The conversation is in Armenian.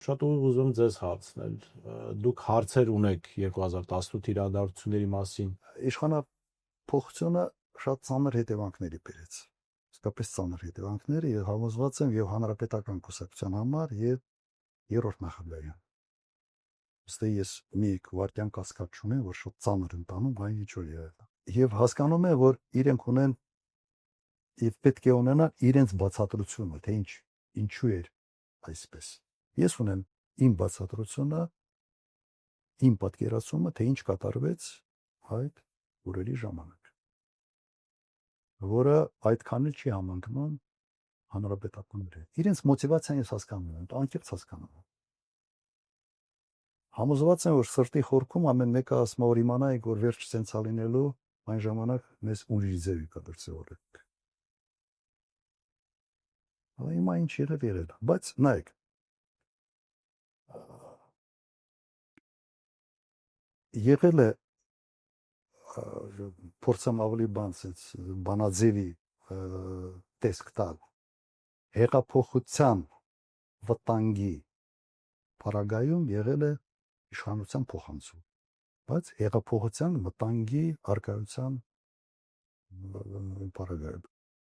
Շատ ուզում ձեզ հարցնել, դուք հարցեր ունեք 2018 իրադարձությունների մասին։ Իշխանափոխությունը շատ ծանր հետևանքների բերեց։ Իսկապես ծանր հետևանքներ եւ համոզված եմ եւ հանրապետական կուսակցության համար եւ երրորդ նախագահի։ Ըստ ես մի վարքյան կասկած չունեմ, որ շատ ծանր ընտանում, բայց ինչ որ եղել։ Եվ հասկանում եմ, որ իրենք ունեն եւ պետք է ունենան իրենց բացատրությունը, թե ինչու էր այսպես։ Ես ունեմ իմ բացատրությունը, իմ պատկերացումը, թե ինչ կատարվեց այդ օրերի ժամանակ, որը այդքան էլ չի համընկնում հանրապետականների։ Իրենց մոտիվացիան ես հասկանում եմ, անկեղծ հասկանում եմ։ Համոզված եմ, որ սրտի խորքում ամեն մեկը ասում է, որ իմանայինք, որ վերջ ցենց ալինելու այն ժամանակ մեզ ուրիշ ձևի կդրսևորենք։ Հիմա ինչ եղել, բայց նայեք, եղել է փորձեմ ավելի բանաձևի տեսք տալ հեղափոխության վտանգի պարագայում եղել է իշխանության փոխանցում, բայց հեղափոխության վտանգի արկայության պարագայում